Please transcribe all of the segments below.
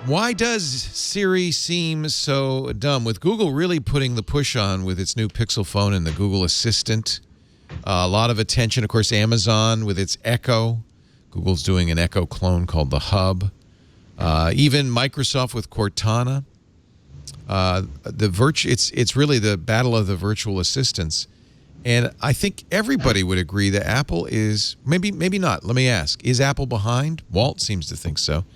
Why does Siri seem so dumb? With Google really putting the push on with its new Pixel phone and the Google Assistant, a lot of attention. Of course, Amazon with its Echo. Google's doing an Echo clone called the Hub. Even Microsoft with Cortana. It's really the battle of the virtual assistants. And I think everybody would agree that Apple is, maybe not. Let me ask, is Apple behind? Walt seems to think so.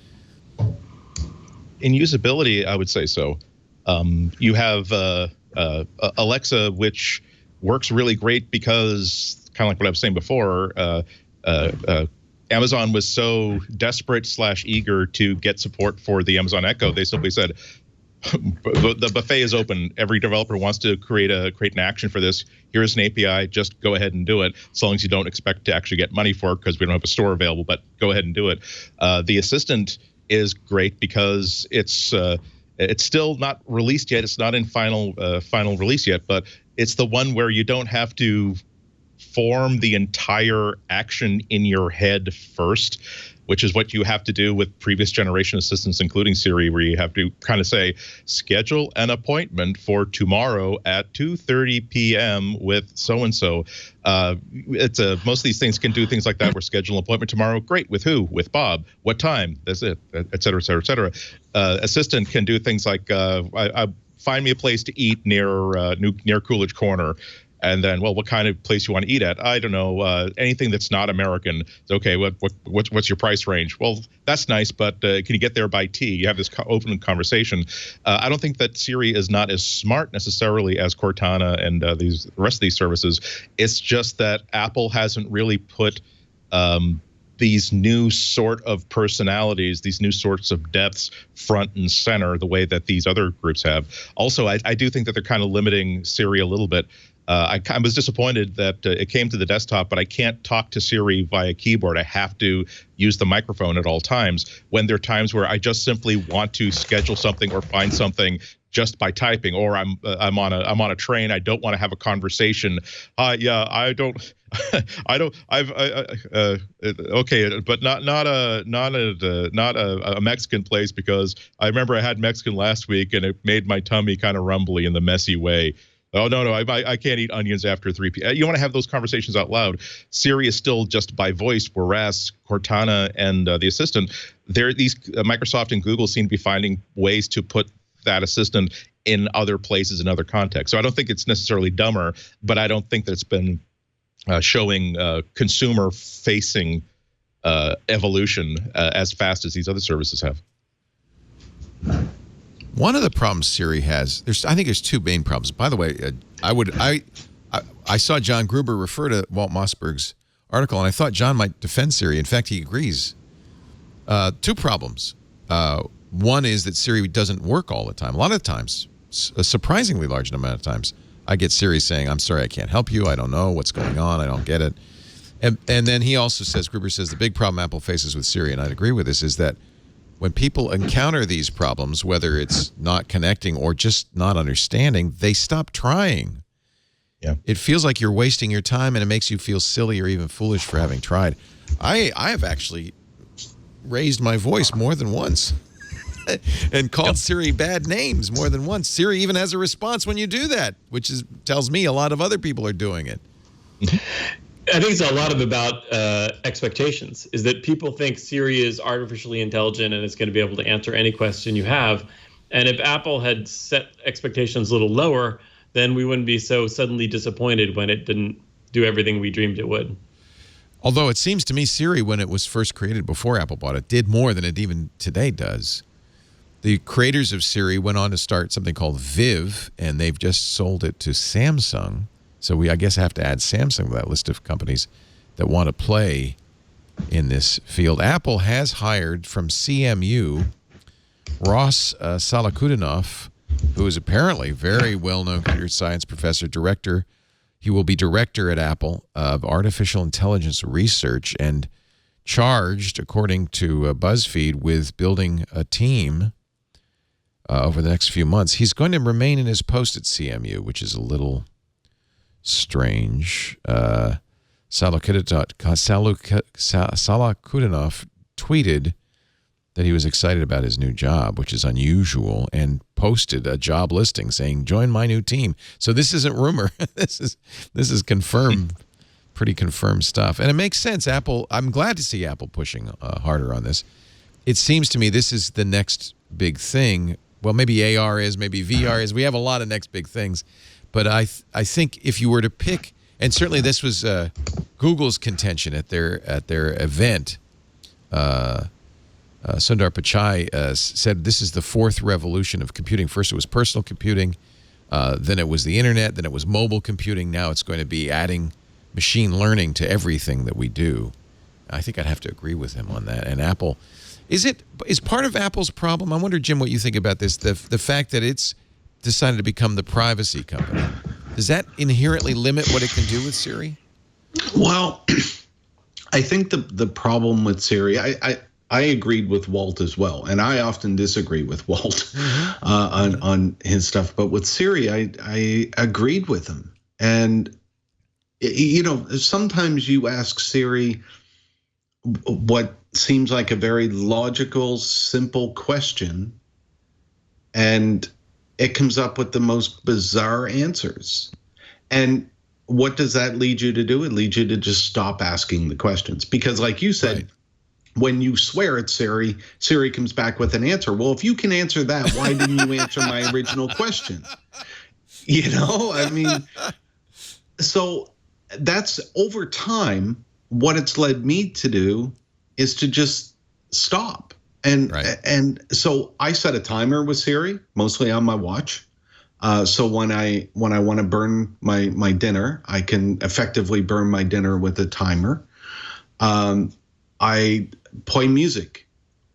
In usability, I would say so. You have Alexa, which works really great because, kind of like what I was saying before, Amazon was so desperate/eager to get support for the Amazon Echo, they simply said, the buffet is open. Every developer wants to create an action for this. Here's an API. Just go ahead and do it, as long as you don't expect to actually get money for it, because we don't have a store available. But go ahead and do it. The Assistant is great because it's still not released yet. It's not in final release yet, but it's the one where you don't have to form the entire action in your head first, which is what you have to do with previous generation assistants, including Siri, where you have to kind of say, schedule an appointment for tomorrow at 2:30 p.m. with so-and-so. Most of these things can do things like that, where schedule an appointment tomorrow. Great. With who? With Bob. What time? That's it, et cetera, et cetera, et cetera. Assistant can do things like, find me a place to eat near Coolidge Corner. And then, well, what kind of place you want to eat at? I don't know. Anything that's not American. Okay, what's your price range? Well, that's nice, but can you get there by tea? You have this open conversation. I don't think that Siri is not as smart necessarily as Cortana and the rest of these services. It's just that Apple hasn't really put these new sort of personalities, these new sorts of depths front and center the way that these other groups have. Also, I do think that they're kind of limiting Siri a little bit. I was disappointed that it came to the desktop, but I can't talk to Siri via keyboard. I have to use the microphone at all times, when there are times where I just simply want to schedule something or find something just by typing, or I'm on a train. I don't want to have a conversation. Yeah, I don't. Okay, but not a Mexican place, because I remember I had Mexican last week and it made my tummy kind of rumbly in the messy way. Oh, no, I can't eat onions after 3 p.m. You want to have those conversations out loud. Siri is still just by voice, whereas Cortana and the Assistant, these Microsoft and Google seem to be finding ways to put that assistant in other places, in other contexts. So I don't think it's necessarily dumber, but I don't think that it's been showing consumer-facing evolution as fast as these other services have. One of the problems Siri has, I think there's two main problems. By the way, I saw John Gruber refer to Walt Mossberg's article, and I thought John might defend Siri. In fact, he agrees. Two problems. One is that Siri doesn't work all the time. A lot of times, a surprisingly large amount of times, I get Siri saying, "I'm sorry, I can't help you. I don't know what's going on. I don't get it." And then he also says, Gruber says, the big problem Apple faces with Siri, and I'd agree with this, is that when people encounter these problems, whether it's not connecting or just not understanding, they stop trying. Yeah. It feels like you're wasting your time, and it makes you feel silly or even foolish for having tried. I have actually raised my voice more than once and called Siri bad names more than once. Siri even has a response when you do that, which tells me a lot of other people are doing it. I think it's a lot about expectations, is that people think Siri is artificially intelligent and it's going to be able to answer any question you have. And if Apple had set expectations a little lower, then we wouldn't be so suddenly disappointed when it didn't do everything we dreamed it would. Although it seems to me Siri, when it was first created before Apple bought it, did more than it even today does. The creators of Siri went on to start something called Viv, and they've just sold it to Samsung. So I guess I have to add Samsung to that list of companies that want to play in this field. Apple has hired from CMU Ross Salakudinov, who is apparently a very well-known computer science professor, director. He will be director at Apple of artificial intelligence research and charged, according to BuzzFeed, with building a team over the next few months. He's going to remain in his post at CMU, which is a little strange. Salakudinov tweeted that he was excited about his new job, which is unusual, and posted a job listing saying, "Join my new team." So this isn't rumor. This is confirmed, pretty confirmed stuff. And it makes sense. Apple, I'm glad to see Apple pushing harder on this. It seems to me this is the next big thing. Well, maybe AR is, maybe VR is. We have a lot of next big things. But I think if you were to pick, and certainly this was Google's contention at their event, Sundar Pichai said this is the fourth revolution of computing. First it was personal computing, then it was the internet, then it was mobile computing. Now it's going to be adding machine learning to everything that we do. I think I'd have to agree with him on that. And Apple, is part of Apple's problem? I wonder, Jim, what you think about this, the fact that it's decided to become the privacy company. Does that inherently limit what it can do with Siri? Well, I think the problem with Siri, I agreed with Walt as well, and I often disagree with Walt on his stuff. But with Siri, I agreed with him. And sometimes you ask Siri what seems like a very logical, simple question, and it comes up with the most bizarre answers. And what does that lead you to do? It leads you to just stop asking the questions, because, like you said. Right. When you swear at Siri, Siri comes back with an answer. Well, if you can answer that, why didn't you answer my original question? I mean, so that's over time. What it's led me to do is to just stop. And so I set a timer with Siri, mostly on my watch. So when I want to burn my dinner, I can effectively burn my dinner with a timer. I play music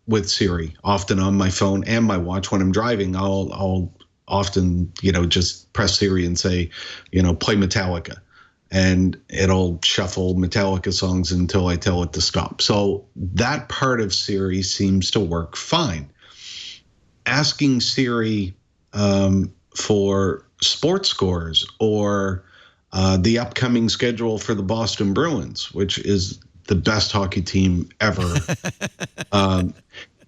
with Siri often on my phone and my watch. When I'm driving, I'll often, just press Siri and say, play Metallica, and it'll shuffle Metallica songs until I tell it to stop. So that part of Siri seems to work fine. Asking Siri for sports scores or the upcoming schedule for the Boston Bruins, which is the best hockey team ever.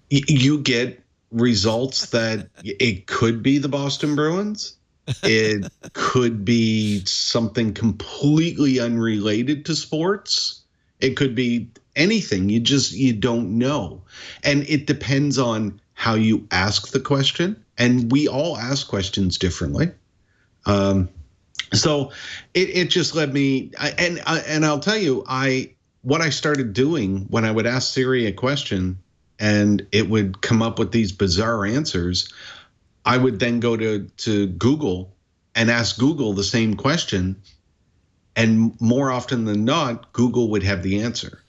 You get results that it could be the Boston Bruins. It could be something completely unrelated to sports. It could be anything. You don't know. And it depends on how you ask the question. And we all ask questions differently. So it just led me, and I'll tell you, what I started doing when I would ask Siri a question and it would come up with these bizarre answers, I would then go to Google and ask Google the same question. And more often than not, Google would have the answer.